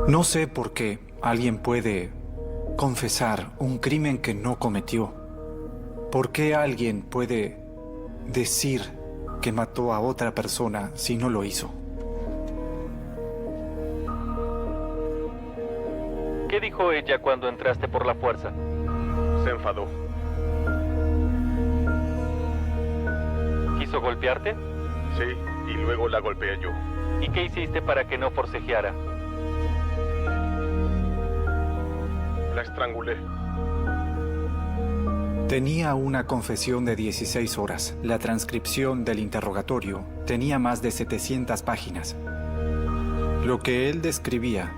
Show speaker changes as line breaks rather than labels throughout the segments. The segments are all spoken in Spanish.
No sé por qué alguien puede confesar un crimen que no cometió. ¿Por qué alguien puede decir que mató a otra persona si no lo hizo?
¿Qué dijo ella cuando entraste por la fuerza?
Se enfadó.
¿Quiso golpearte?
Sí, y luego la golpeé yo.
¿Y qué hiciste para que no forcejeara?
La estrangulé.
Tenía una confesión de 16 horas. La transcripción del interrogatorio tenía más de 700 páginas. Lo que él describía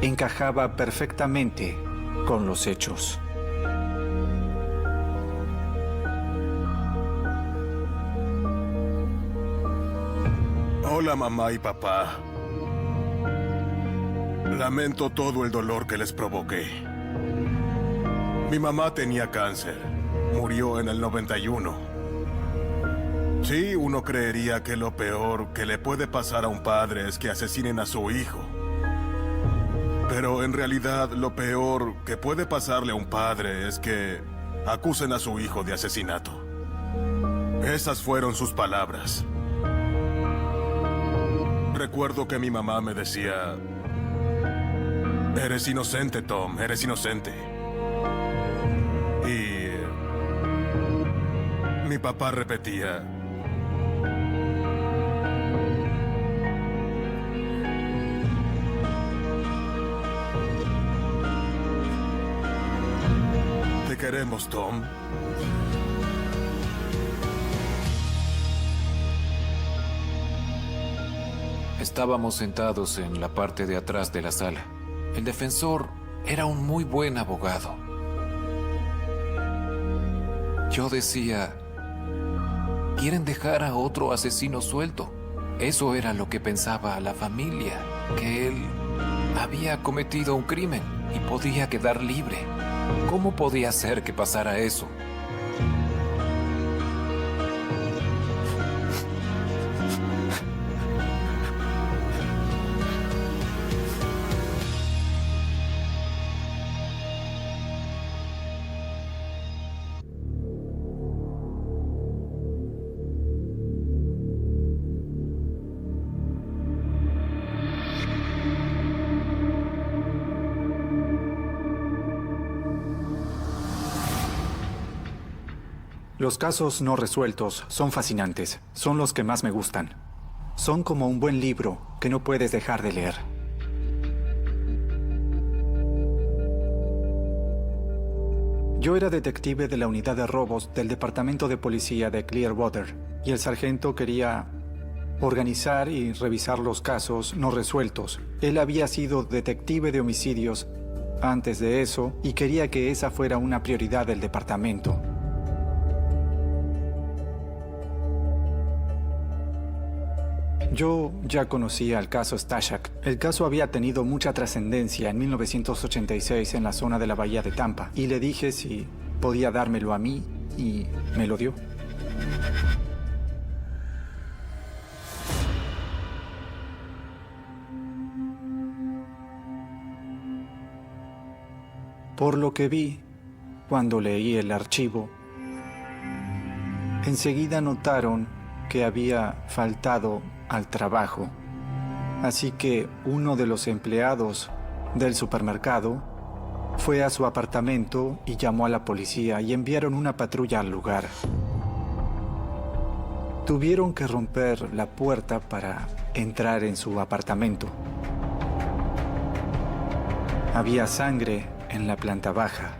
encajaba perfectamente con los hechos.
Hola, mamá y papá. Lamento todo el dolor que les provoqué. Mi mamá tenía cáncer. Murió en el 91. Sí, uno creería que lo peor que le puede pasar a un padre es que asesinen a su hijo. Pero en realidad lo peor que puede pasarle a un padre es que acusen a su hijo de asesinato. Esas fueron sus palabras. Recuerdo que mi mamá me decía: eres inocente, Tom, eres inocente. Y mi papá repetía: te queremos, Tom.
Estábamos sentados en la parte de atrás de la sala. El defensor era un muy buen abogado. Yo decía, quieren dejar a otro asesino suelto. Eso era lo que pensaba la familia, que él había cometido un crimen y podía quedar libre. ¿Cómo podía ser que pasara eso?
Los casos no resueltos son fascinantes. Son los que más me gustan. Son como un buen libro que no puedes dejar de leer. Yo era detective de la unidad de robos del departamento de policía de Clearwater y el sargento quería organizar y revisar los casos no resueltos. Él había sido detective de homicidios antes de eso y quería que esa fuera una prioridad del departamento. Yo ya conocía el caso Stashak. El caso había tenido mucha trascendencia en 1986 en la zona de la bahía de Tampa. Y le dije si podía dármelo a mí y me lo dio. Por lo que vi cuando leí el archivo, enseguida notaron que había faltado al trabajo. Así que uno de los empleados del supermercado fue a su apartamento y llamó a la policía y enviaron una patrulla al lugar. Tuvieron que romper la puerta para entrar en su apartamento. Había sangre en la planta baja.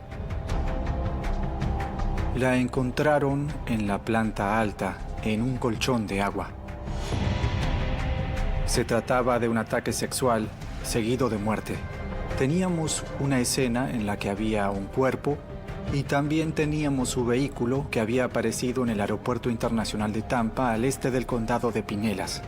La encontraron en la planta alta, en un colchón de agua. Se trataba de un ataque sexual seguido de muerte. Teníamos una escena en la que había un cuerpo y también teníamos su vehículo que había aparecido en el aeropuerto internacional de Tampa al este del condado de Pinellas.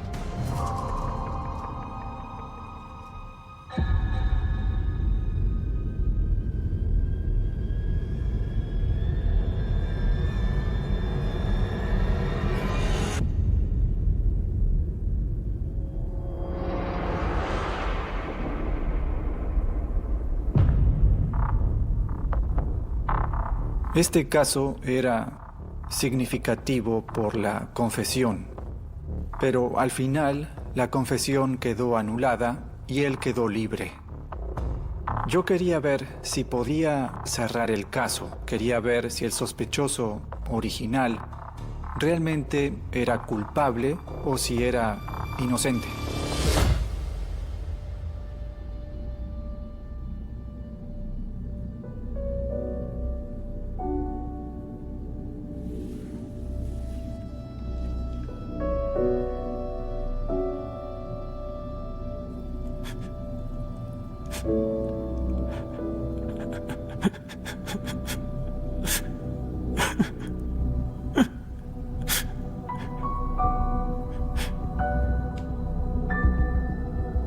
Este caso era significativo por la confesión, pero al final la confesión quedó anulada y él quedó libre. Yo quería ver si podía cerrar el caso, quería ver si el sospechoso original realmente era culpable o si era inocente.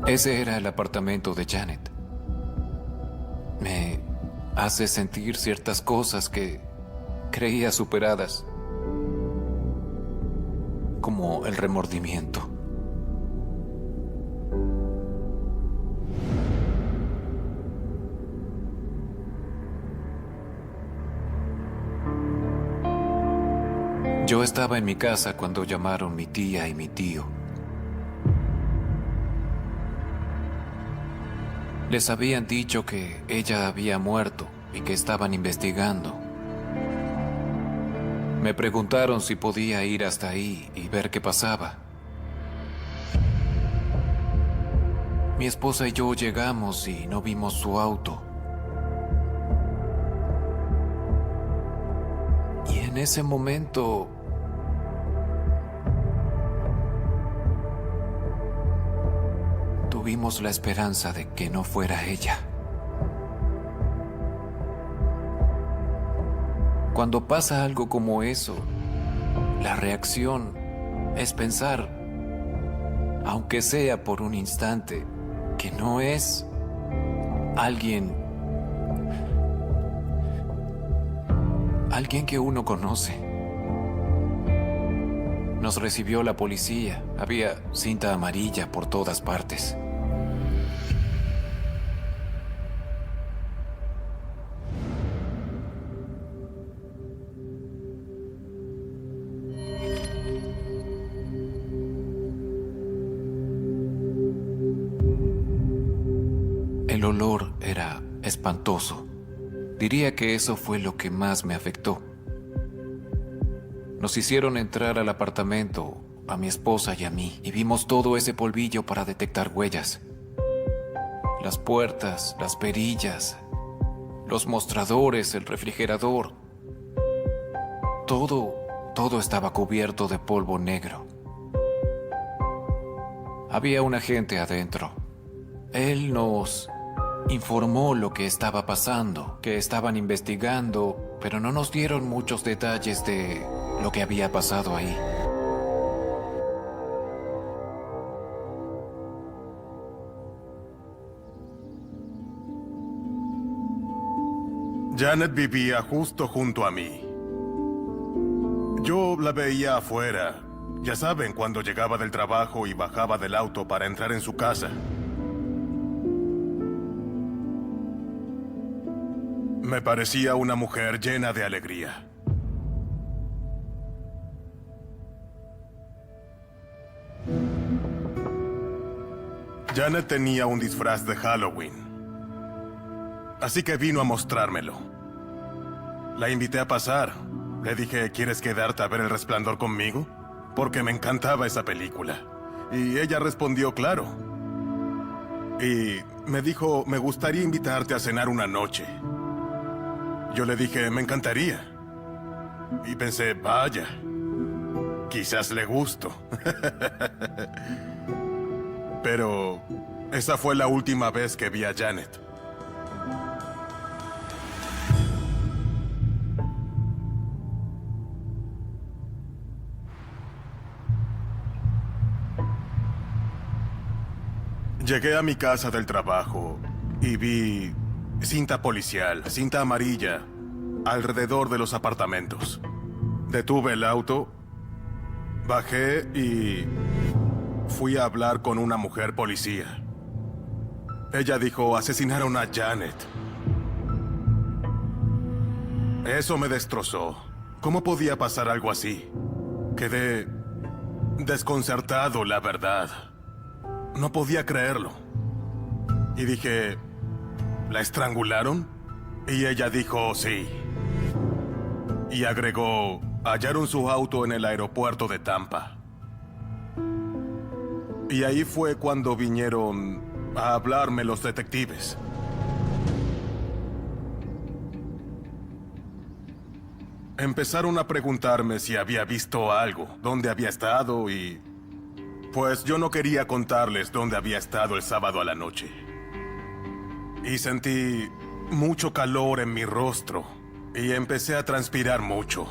Ese era el apartamento de Janet. Me hace sentir ciertas cosas que creía superadas, como el remordimiento. Yo estaba en mi casa cuando llamaron mi tía y mi tío. Les habían dicho que ella había muerto y que estaban investigando. Me preguntaron si podía ir hasta ahí y ver qué pasaba. Mi esposa y yo llegamos y no vimos su auto. Y en ese momento tuvimos la esperanza de que no fuera ella. Cuando pasa algo como eso, la reacción es pensar, aunque sea por un instante, que no es alguien que uno conoce. Nos recibió la policía. Había cinta amarilla por todas partes. El olor era espantoso. Diría que eso fue lo que más me afectó. Nos hicieron entrar al apartamento, a mi esposa y a mí, y vimos todo ese polvillo para detectar huellas. Las puertas, las perillas, los mostradores, el refrigerador. Todo estaba cubierto de polvo negro. Había un agente adentro. Él nos informó lo que estaba pasando, que estaban investigando, pero no nos dieron muchos detalles de lo que había pasado ahí.
Janet vivía justo junto a mí. Yo la veía afuera. Ya saben, cuando llegaba del trabajo y bajaba del auto para entrar en su casa. Me parecía una mujer llena de alegría. Janet tenía un disfraz de Halloween. Así que vino a mostrármelo. La invité a pasar. Le dije, ¿quieres quedarte a ver El Resplandor conmigo? Porque me encantaba esa película. Y ella respondió, claro. Y me dijo, me gustaría invitarte a cenar una noche. Yo le dije, me encantaría. Y pensé, vaya, quizás le gusto. Pero esa fue la última vez que vi a Janet. Llegué a mi casa del trabajo y vi cinta policial, cinta amarilla, alrededor de los apartamentos. Detuve el auto, bajé y fui a hablar con una mujer policía. Ella dijo, asesinaron a Janet. Eso me destrozó. ¿Cómo podía pasar algo así? Quedé desconcertado, la verdad. No podía creerlo. Y dije, ¿la estrangularon? Y ella dijo sí. Y agregó, hallaron su auto en el aeropuerto de Tampa. Y ahí fue cuando vinieron a hablarme los detectives. Empezaron a preguntarme si había visto algo, dónde había estado y... Pues yo no quería contarles dónde había estado el sábado a la noche. Y sentí mucho calor en mi rostro y empecé a transpirar mucho.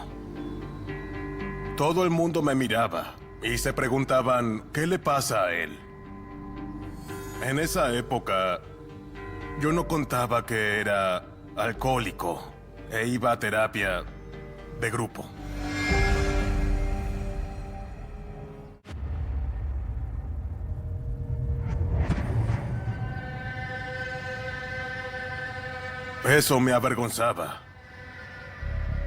Todo el mundo me miraba y se preguntaban, ¿qué le pasa a él? En esa época, yo no contaba que era alcohólico e iba a terapia de grupo. Eso me avergonzaba.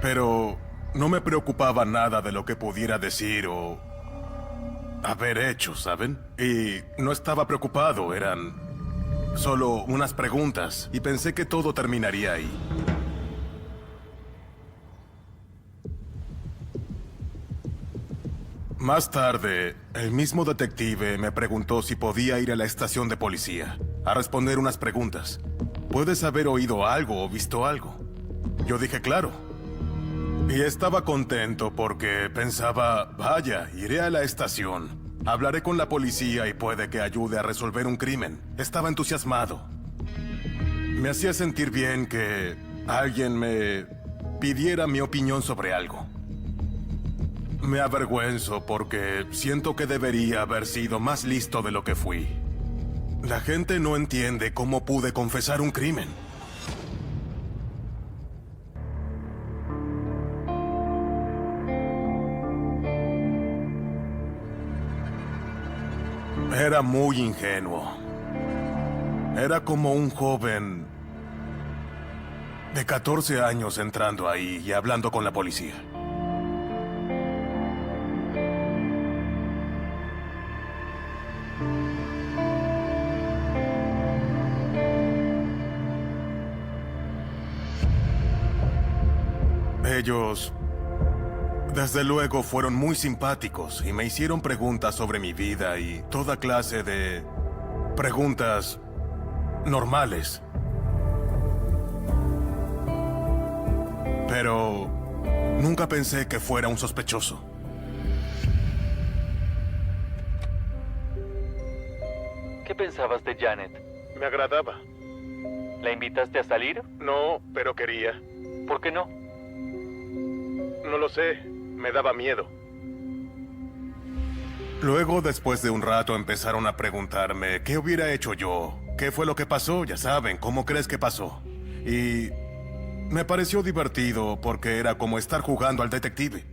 Pero no me preocupaba nada de lo que pudiera decir o haber hecho, ¿saben? Y no estaba preocupado, eran solo unas preguntas y pensé que todo terminaría ahí. Más tarde, el mismo detective me preguntó si podía ir a la estación de policía a responder unas preguntas. ¿Puedes haber oído algo o visto algo? Yo dije claro. Y estaba contento porque pensaba, vaya, iré a la estación. Hablaré con la policía y puede que ayude a resolver un crimen. Estaba entusiasmado. Me hacía sentir bien que alguien me pidiera mi opinión sobre algo. Me avergüenzo porque siento que debería haber sido más listo de lo que fui. La gente no entiende cómo pude confesar un crimen. Era muy ingenuo. Era como un joven de 14 años entrando ahí y hablando con la policía. Ellos, desde luego, fueron muy simpáticos y me hicieron preguntas sobre mi vida y toda clase de preguntas normales. Pero nunca pensé que fuera un sospechoso.
¿Qué pensabas de Janet?
Me agradaba.
¿La invitaste a salir?
No, pero quería.
¿Por qué no?
No lo sé. Me daba miedo.
Luego, después de un rato, empezaron a preguntarme qué hubiera hecho yo, qué fue lo que pasó, ya saben, cómo crees que pasó. Y me pareció divertido porque era como estar jugando al detective.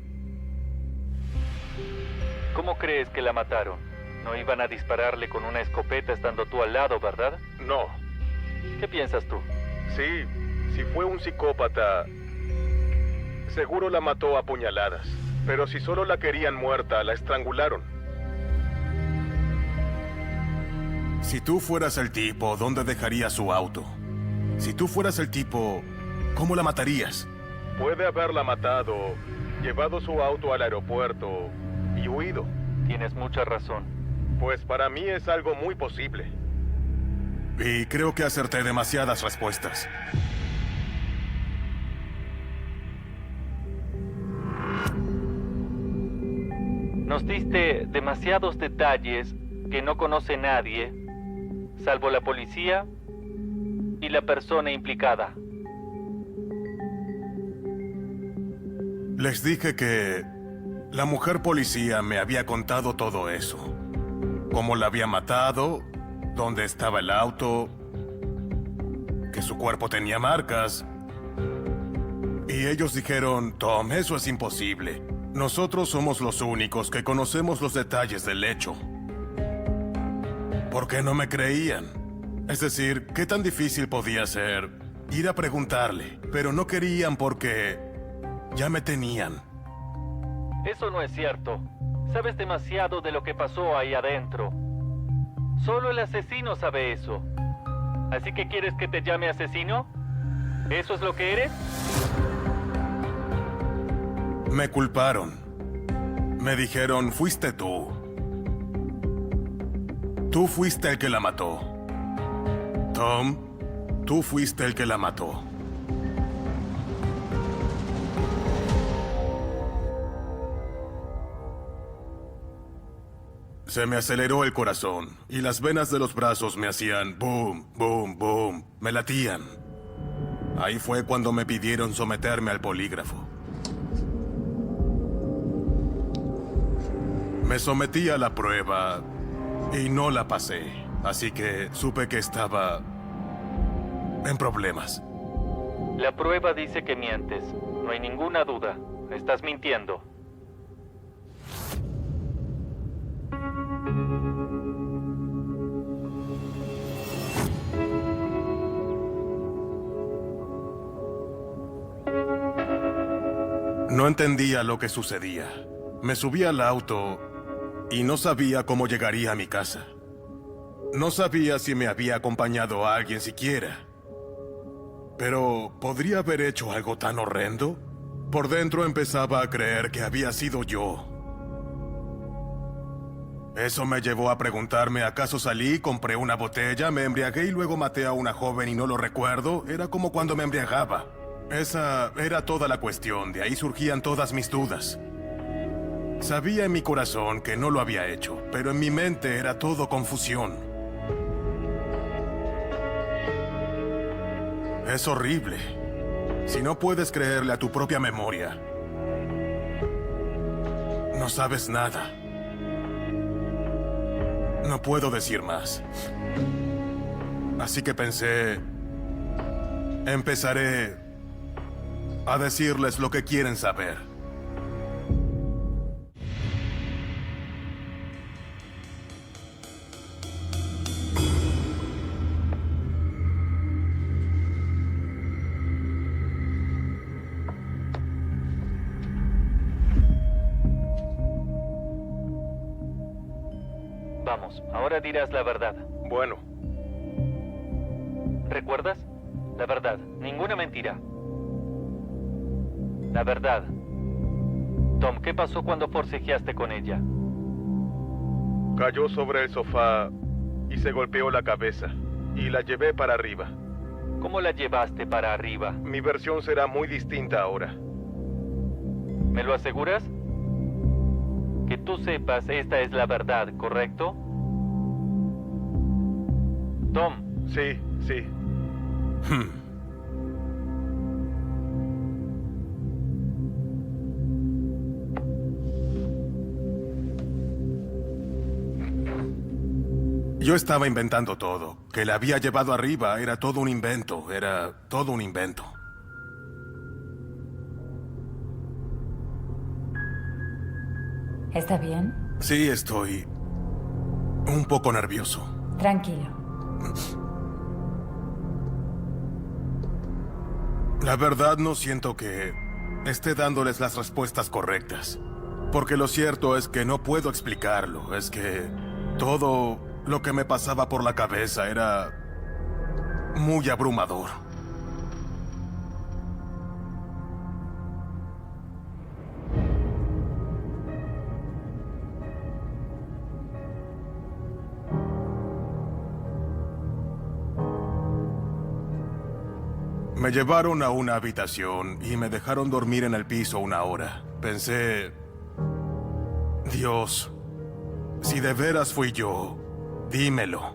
¿Cómo crees que la mataron? No iban a dispararle con una escopeta estando tú al lado, ¿verdad?
No.
¿Qué piensas tú?
Sí, si fue un psicópata, seguro la mató a puñaladas. Pero si solo la querían muerta, la estrangularon.
Si tú fueras el tipo, ¿dónde dejarías su auto? Si tú fueras el tipo, ¿cómo la matarías?
Puede haberla matado, llevado su auto al aeropuerto y huido.
Tienes mucha razón.
Pues para mí es algo muy posible.
Y creo que acerté demasiadas respuestas.
Nos diste demasiados detalles que no conoce nadie, salvo la policía y la persona implicada.
Les dije que la mujer policía me había contado todo eso. Cómo la había matado, dónde estaba el auto, que su cuerpo tenía marcas. Y ellos dijeron, Tom, eso es imposible. Nosotros somos los únicos que conocemos los detalles del hecho. ¿Por qué no me creían? Es decir, ¿qué tan difícil podía ser ir a preguntarle? Pero no querían porque Ya me tenían.
Eso no es cierto. Sabes demasiado de lo que pasó ahí adentro. Solo el asesino sabe eso. ¿Así que quieres que te llame asesino? ¿Eso es lo que eres?
Me culparon. Me dijeron, fuiste tú. Tú fuiste el que la mató. Tom, tú fuiste el que la mató. Se me aceleró el corazón y las venas de los brazos me hacían boom, boom, boom. Me latían. Ahí fue cuando me pidieron someterme al polígrafo. Me sometí a la prueba y no la pasé. Así que supe que estaba en problemas.
La prueba dice que mientes. No hay ninguna duda. Estás mintiendo.
No entendía lo que sucedía. Me subí al auto y no sabía cómo llegaría a mi casa. No sabía si me había acompañado a alguien siquiera. Pero, ¿podría haber hecho algo tan horrendo? Por dentro empezaba a creer que había sido yo. Eso me llevó a preguntarme, ¿acaso salí, compré una botella, me embriagué y luego maté a una joven y no lo recuerdo? Era como cuando me embriagaba. Esa era toda la cuestión, de ahí surgían todas mis dudas. Sabía en mi corazón que no lo había hecho, pero en mi mente era todo confusión. Es horrible. Si no puedes creerle a tu propia memoria, no sabes nada. No puedo decir más. Así que pensé, empezaré a decirles lo que quieren saber.
Vamos, ahora dirás la verdad.
Bueno,
¿Recuerdas? La verdad, ninguna mentira. La verdad. Tom, ¿qué pasó cuando forcejeaste con ella?
cayó sobre el sofá y se golpeó la cabeza. Y la llevé para arriba.
¿Cómo la llevaste para arriba?
Mi versión será muy distinta ahora.
¿Me lo aseguras? Que tú sepas, esta es la verdad, ¿correcto? Tom.
Sí, sí.
Yo estaba inventando todo. Que la había llevado arriba era todo un invento. Era todo un invento.
¿Está bien?
Sí, estoy un poco nervioso.
Tranquilo.
La verdad no siento que esté dándoles las respuestas correctas. Porque lo cierto es que no puedo explicarlo. Es que todo lo que me pasaba por la cabeza era muy abrumador. Me llevaron a una habitación y me dejaron dormir en el piso una hora. Pensé, Dios, si de veras fui yo, dímelo.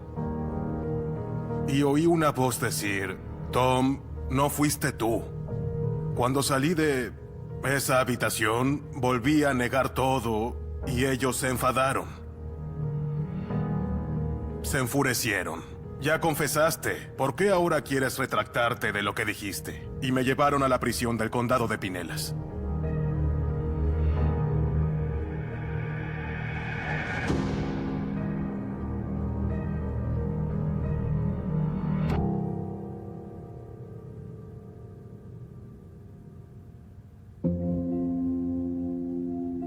Y oí una voz decir, Tom, no fuiste tú. Cuando salí de esa habitación, volví a negar todo y ellos se enfadaron. Se enfurecieron. Ya confesaste. ¿Por qué ahora quieres retractarte de lo que dijiste? Y me llevaron a la prisión del condado de Pinellas.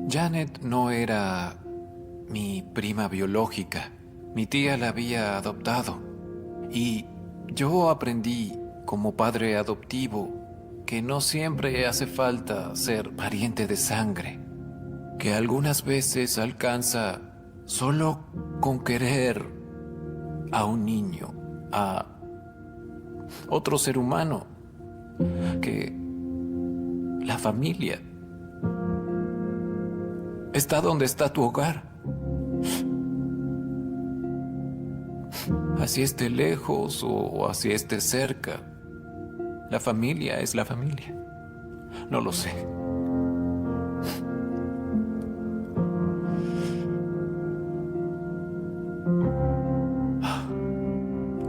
Janet no era mi prima biológica. Mi tía la había adoptado. Y yo aprendí como padre adoptivo que no siempre hace falta ser pariente de sangre, que algunas veces alcanza solo con querer a un niño, a otro ser humano, que la familia está donde está tu hogar. Así esté lejos o así esté cerca, la familia es la familia. No lo sé.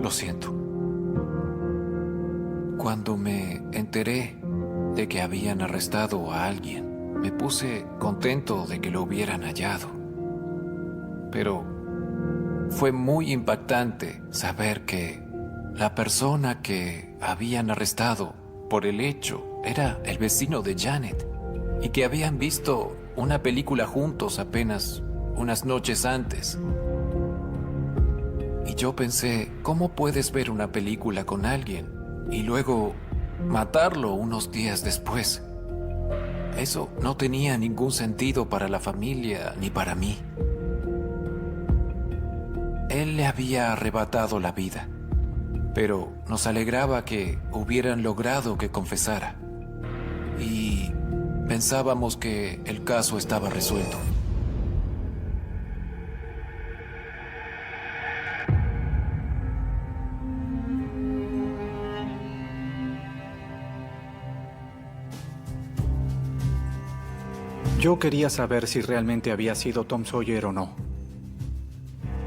Lo siento. Cuando me enteré de que habían arrestado a alguien, me puse contento de que lo hubieran hallado. Pero fue muy impactante saber que la persona que habían arrestado por el hecho era el vecino de Janet y que habían visto una película juntos apenas unas noches antes. Y yo pensé, ¿cómo puedes ver una película con alguien y luego matarlo unos días después? Eso no tenía ningún sentido para la familia ni para mí. Él le había arrebatado la vida, pero nos alegraba que hubieran logrado que confesara. Y pensábamos que el caso estaba resuelto.
Yo quería saber si realmente había sido Tom Sawyer o no.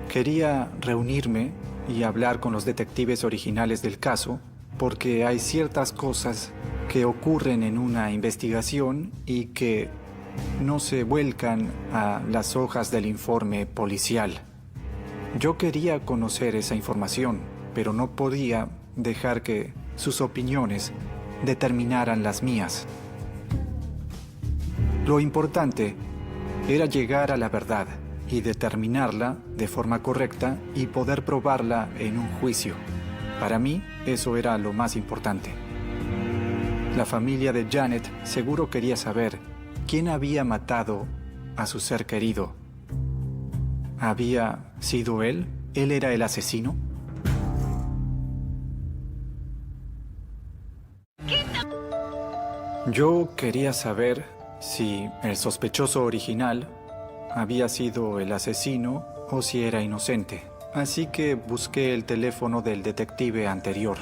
Quería reunirme y hablar con los detectives originales del caso, porque hay ciertas cosas que ocurren en una investigación y que no se vuelcan a las hojas del informe policial. Yo quería conocer esa información, pero no podía dejar que sus opiniones determinaran las mías. Lo importante era llegar a la verdad y determinarla de forma correcta y poder probarla en un juicio. Para mí, eso era lo más importante. La familia de Janet seguro quería saber quién había matado a su ser querido. ¿Había sido él? ¿Él era el asesino? Yo quería saber si el sospechoso original había sido el asesino o si era inocente. Así que busqué el teléfono del detective anterior.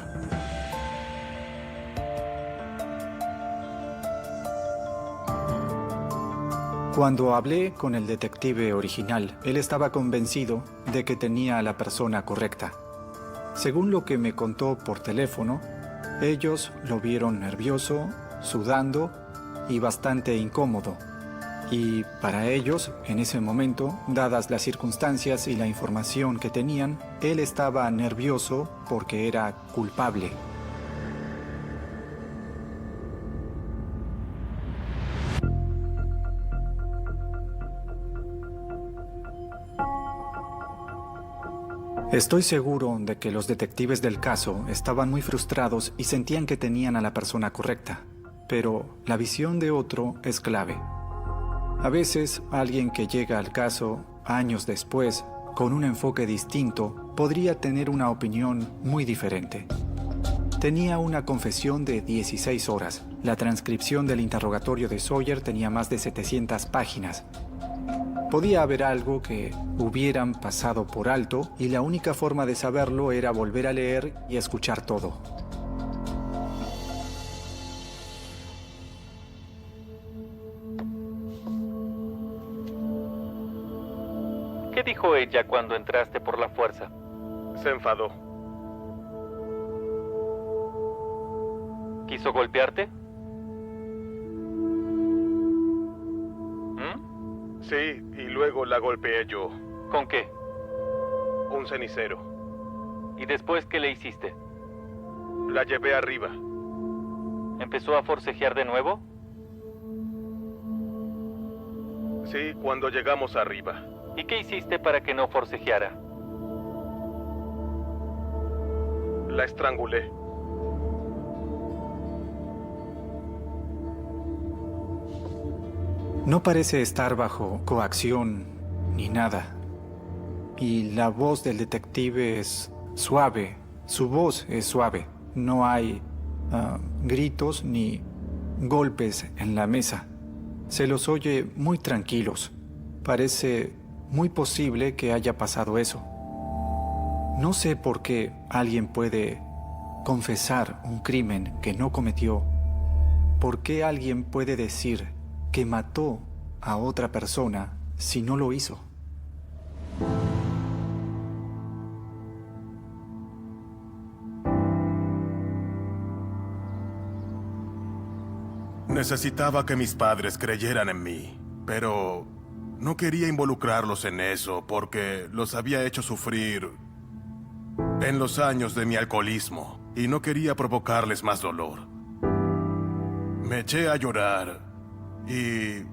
Cuando hablé con el detective original, él estaba convencido de que tenía a la persona correcta. Según lo que me contó por teléfono, ellos lo vieron nervioso, sudando y bastante incómodo. Y para ellos, en ese momento, dadas las circunstancias y la información que tenían, él estaba nervioso porque era culpable. Estoy seguro de que los detectives del caso estaban muy frustrados y sentían que tenían a la persona correcta. Pero la visión de otro es clave. A veces, alguien que llega al caso años después, con un enfoque distinto, podría tener una opinión muy diferente. Tenía una confesión de 16 horas. La transcripción del interrogatorio de Sawyer tenía más de 700 páginas. Podía haber algo que hubieran pasado por alto y la única forma de saberlo era volver a leer y escuchar todo.
¿Qué dijo ella cuando entraste por la fuerza?
Se enfadó.
¿Quiso golpearte?
Sí, y luego la golpeé yo.
¿Con qué?
Un cenicero.
¿Y después qué le hiciste?
La llevé arriba.
¿Empezó a forcejear de nuevo?
Sí, cuando llegamos arriba.
¿Y qué hiciste para que no forcejeara?
La estrangulé.
No parece estar bajo coacción ni nada. Y la voz del detective es suave. Su voz es suave. No hay gritos ni golpes en la mesa. Se los oye muy tranquilos. Parece muy posible que haya pasado eso. No sé por qué alguien puede confesar un crimen que no cometió. ¿Por qué alguien puede decir que mató a otra persona si no lo hizo?
Necesitaba que mis padres creyeran en mí, pero no quería involucrarlos en eso porque los había hecho sufrir en los años de mi alcoholismo y no quería provocarles más dolor. Me eché a llorar y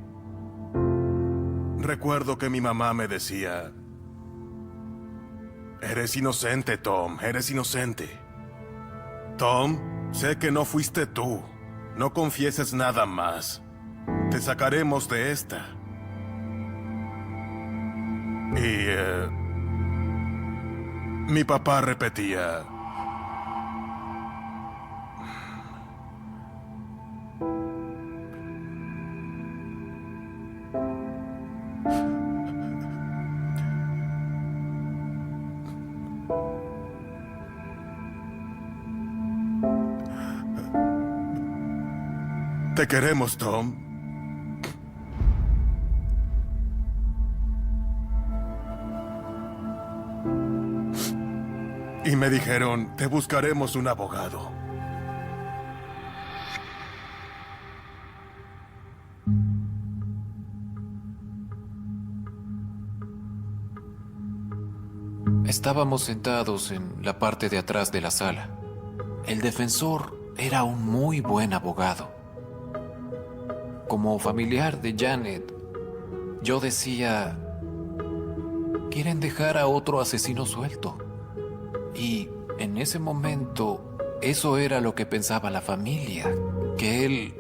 recuerdo que mi mamá me decía: eres inocente, Tom, eres inocente. Tom, sé que no fuiste tú. No confieses nada más. Te sacaremos de esta. Y mi papá repetía: te queremos, Tom. Y me dijeron: te buscaremos un abogado.
Estábamos sentados en la parte de atrás de la sala. El defensor era un muy buen abogado. Como familiar de Janet, yo decía: quieren dejar a otro asesino suelto. Y en ese momento, eso era lo que pensaba la familia, que él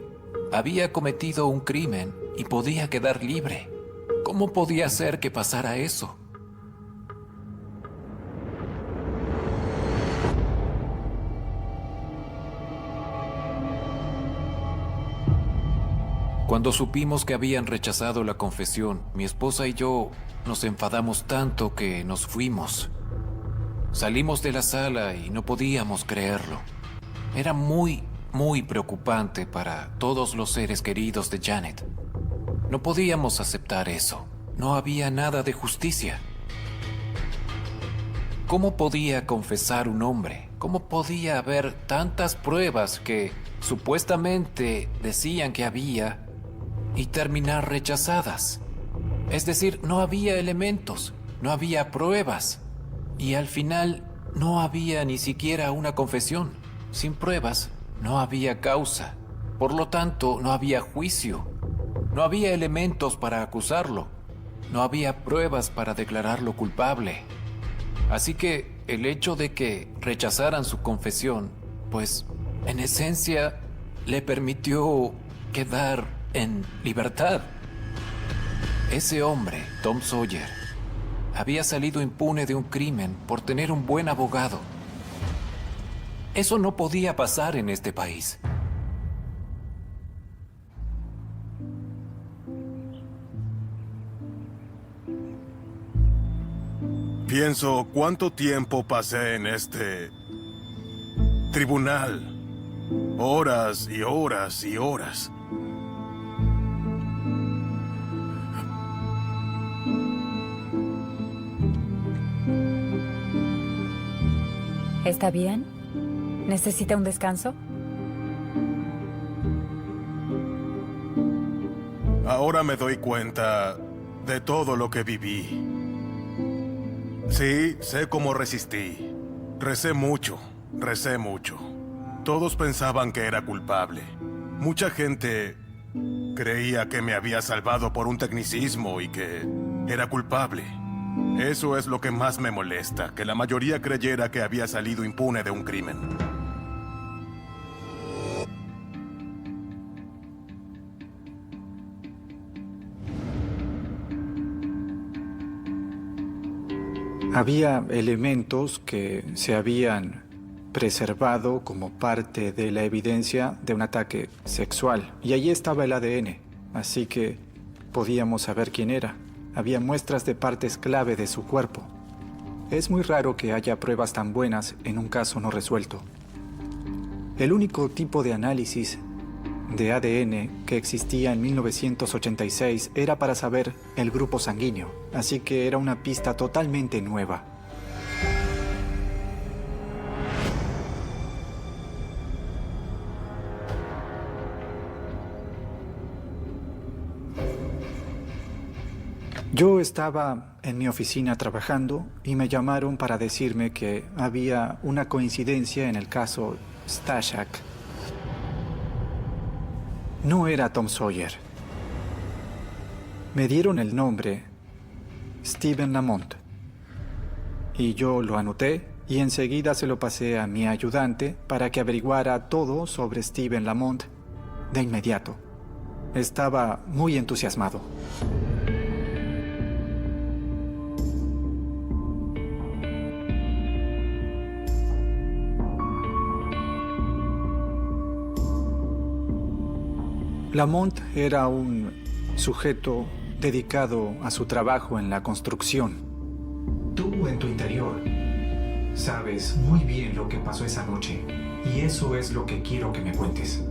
había cometido un crimen y podía quedar libre. ¿Cómo podía ser que pasara eso? Cuando supimos que habían rechazado la confesión, mi esposa y yo nos enfadamos tanto que nos fuimos. Salimos de la sala y no podíamos creerlo. Era muy preocupante para todos los seres queridos de Janet. No podíamos aceptar eso. No había nada de justicia. ¿Cómo podía confesar un hombre? ¿Cómo podía haber tantas pruebas que supuestamente decían que había y terminar rechazadas? Es decir, no había elementos, no había pruebas y al final no había ni siquiera una confesión. Sin pruebas no había causa, por lo tanto no había juicio, no había elementos para acusarlo, no había pruebas para declararlo culpable. Así que el hecho de que rechazaran su confesión, pues en esencia le permitió quedar en libertad. Ese hombre, Tom Sawyer, había salido impune de un crimen por tener un buen abogado. Eso no podía pasar en este país.
Pienso cuánto tiempo pasé en este tribunal. Horas y horas y horas.
¿Está bien? ¿Necesita un descanso?
Ahora me doy cuenta de todo lo que viví. Sí, sé cómo resistí. Recé mucho, Todos pensaban que era culpable. Mucha gente creía que me había salvado por un tecnicismo y que era culpable. Eso es lo que más me molesta, que la mayoría creyera que había salido impune de un crimen.
Había elementos que se habían preservado como parte de la evidencia de un ataque sexual. Y allí estaba el ADN, así que podíamos saber quién era. Había muestras de partes clave de su cuerpo. Es muy raro que haya pruebas tan buenas en un caso no resuelto. El único tipo de análisis de ADN que existía en 1986 era para saber el grupo sanguíneo, así que era una pista totalmente nueva. Yo estaba en mi oficina trabajando y me llamaron para decirme que había una coincidencia en el caso Stashak. No era Tom Sawyer. Me dieron el nombre Stephen Lamont y yo lo anoté y enseguida se lo pasé a mi ayudante para que averiguara todo sobre Stephen Lamont de inmediato. Estaba muy entusiasmado. Lamont era un sujeto dedicado a su trabajo en la construcción. Tú en tu interior sabes muy bien lo que pasó esa noche y eso es lo que quiero que me cuentes.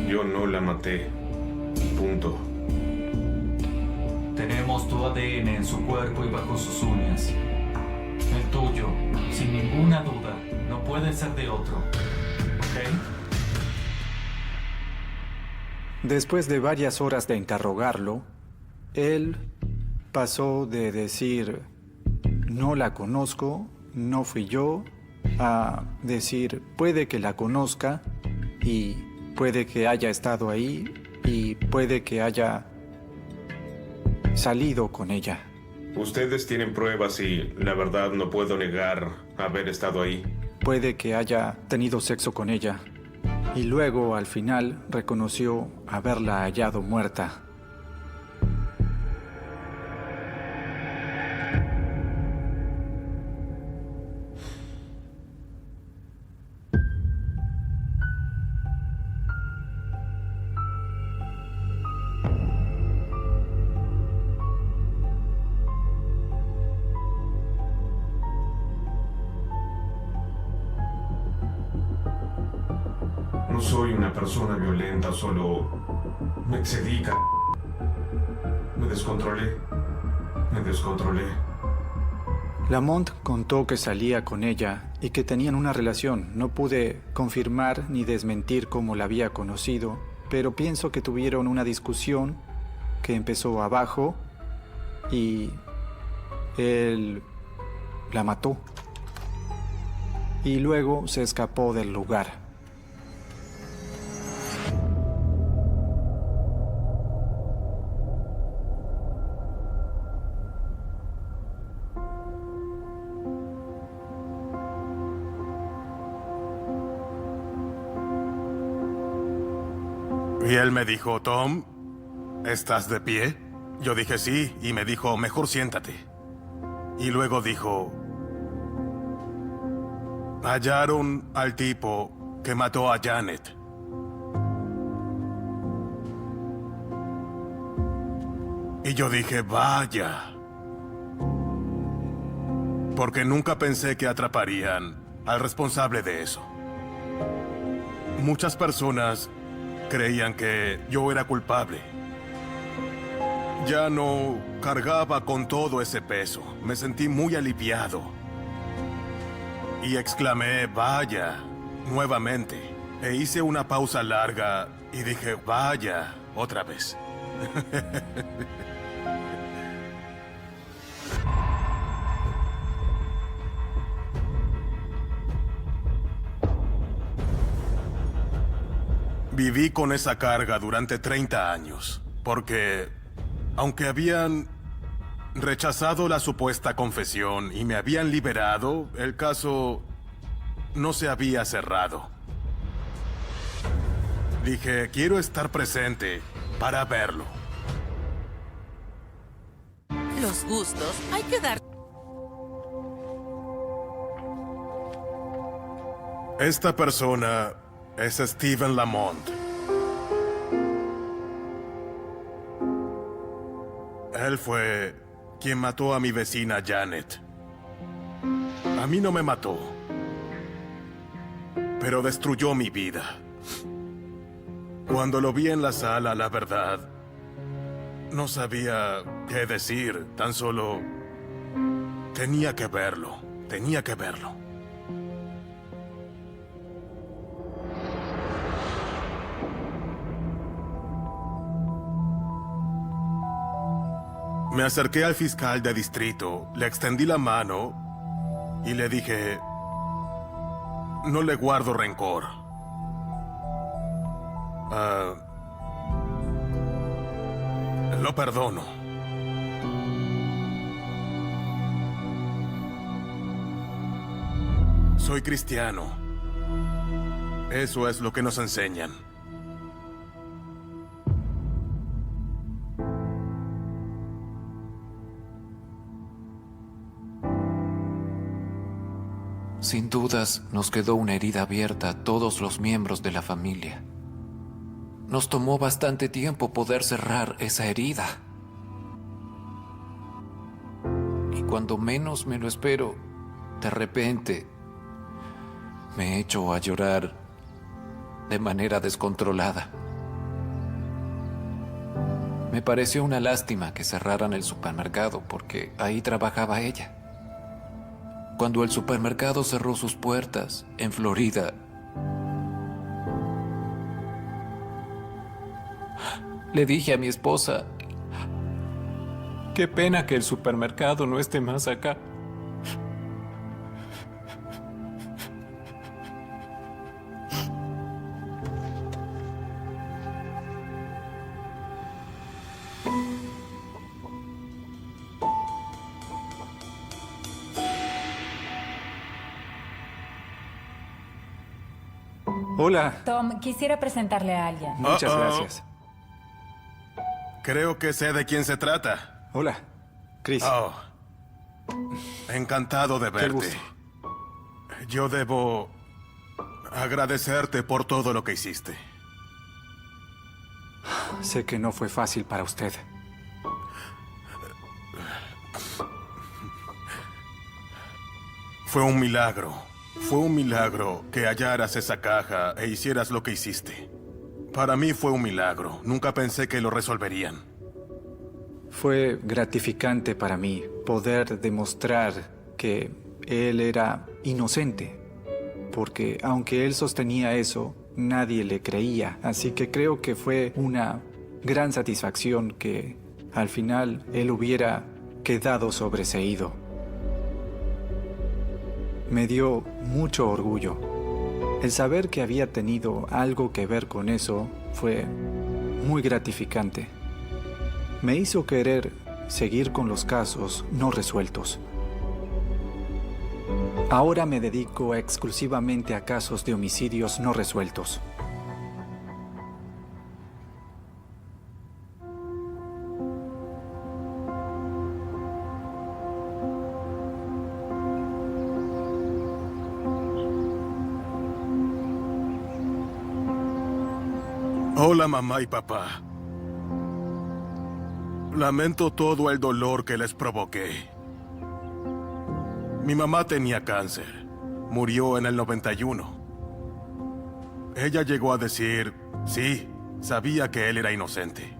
Yo no la maté. Punto.
Tenemos tu ADN en su cuerpo y bajo sus uñas. El tuyo, sin ninguna duda, no puede ser de otro. ¿Ok?
Después de varias horas de interrogarlo, él pasó de decir no la conozco, no fui yo, a decir puede que la conozca y puede que haya estado ahí y puede que haya salido con ella.
Ustedes tienen pruebas y la verdad no puedo negar haber estado ahí.
Puede que haya tenido sexo con ella y luego al final reconoció haberla hallado muerta.
No soy una persona violenta, solo me excedí. Me descontrolé.
Lamont contó que salía con ella y que tenían una relación. No pude confirmar ni desmentir cómo la había conocido, pero pienso que tuvieron una discusión que empezó abajo y él la mató. Y luego se escapó del lugar.
Y él me dijo, Tom, ¿estás de pie? Yo dije sí, y me dijo, mejor siéntate. Y luego dijo, hallaron al tipo que mató a Janet. Y yo dije, vaya. Porque nunca pensé que atraparían al responsable de eso. Muchas personas creían que yo era culpable. Ya no cargaba con todo ese peso. Me sentí muy aliviado. Y exclamé, vaya, nuevamente. E hice una pausa larga y dije, vaya, otra vez. Viví con esa carga durante 30 años, porque aunque habían rechazado la supuesta confesión y me habían liberado, el caso no se había cerrado. Dije, quiero estar presente para verlo.
Los gustos hay que dar.
Esta persona es Stephen Lamont. Él fue quien mató a mi vecina Janet. A mí no me mató, pero destruyó mi vida. Cuando lo vi en la sala, la verdad, no sabía qué decir, tan solo tenía que verlo, tenía que verlo. Me acerqué al fiscal de distrito, le extendí la mano y le dije, no le guardo rencor. Lo perdono. Soy cristiano. Eso es lo que nos enseñan.
Sin dudas, nos quedó una herida abierta a todos los miembros de la familia. Nos tomó bastante tiempo poder cerrar esa herida. Y cuando menos me lo espero, de repente, me echo a llorar de manera descontrolada. Me pareció una lástima que cerraran el supermercado porque ahí trabajaba ella. Cuando el supermercado cerró sus puertas en Florida, le dije a mi esposa, qué pena que el supermercado no esté más acá.
Hola.
Tom, quisiera presentarle a alguien.
Muchas gracias.
Creo que sé de quién se trata.
Hola, Chris.
Oh. Encantado de verte.
gusto.
Yo debo agradecerte por todo lo que hiciste.
Sé que no fue fácil para usted.
Fue un milagro. Fue un milagro que hallaras esa caja e hicieras lo que hiciste. Para mí fue un milagro. Nunca pensé que lo resolverían.
Fue gratificante para mí poder demostrar que él era inocente. Porque aunque él sostenía eso, nadie le creía. Así que creo que fue una gran satisfacción que al final él hubiera quedado sobreseído. Me dio mucho orgullo. El saber que había tenido algo que ver con eso fue muy gratificante. Me hizo querer seguir con los casos no resueltos. Ahora me dedico exclusivamente a casos de homicidios no resueltos.
Hola, mamá y papá. Lamento todo el dolor que les provoqué. Mi mamá tenía cáncer. Murió en el 91. Ella llegó a decir, sí, sabía que él era inocente.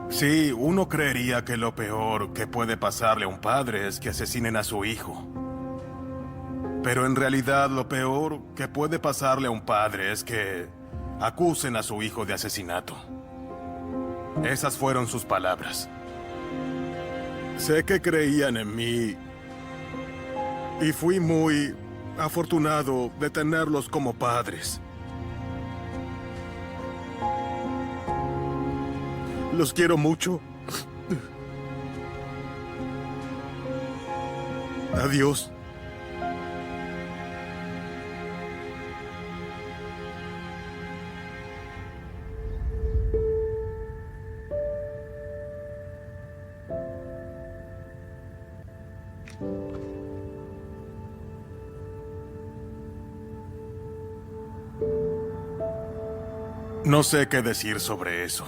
Sí, uno creería que lo peor que puede pasarle a un padre es que asesinen a su hijo. Pero en realidad lo peor que puede pasarle a un padre es que acusen a su hijo de asesinato. Esas fueron sus palabras. Sé que creían en mí y fui muy afortunado de tenerlos como padres. Los quiero mucho. Adiós. No sé qué decir sobre eso.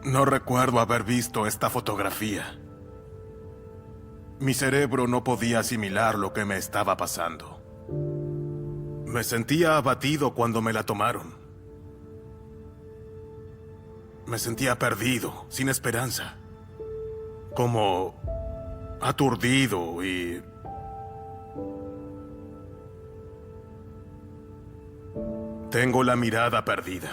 No recuerdo haber visto esta fotografía. Mi cerebro no podía asimilar lo que me estaba pasando. Me sentía abatido cuando me la tomaron. Me sentía perdido, sin esperanza. Como aturdido y... Tengo la mirada perdida.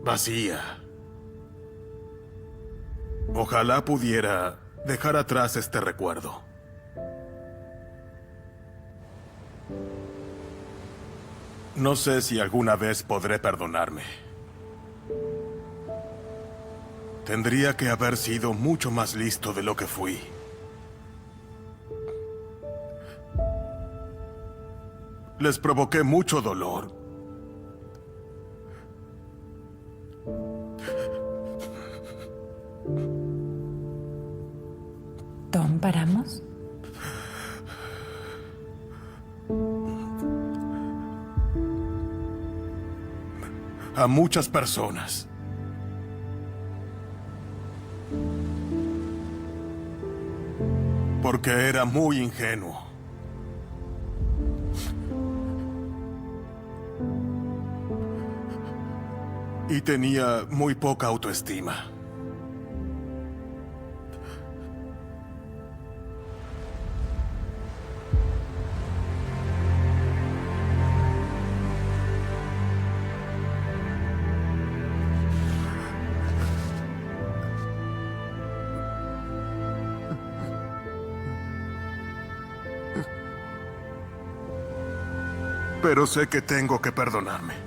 Vacía. Ojalá pudiera dejar atrás este recuerdo. No sé si alguna vez podré perdonarme. Tendría que haber sido mucho más listo de lo que fui. Les provoqué mucho dolor.
Tom, ¿paramos?
A muchas personas. Porque era muy ingenuo. Y tenía muy poca autoestima. Pero sé que tengo que perdonarme.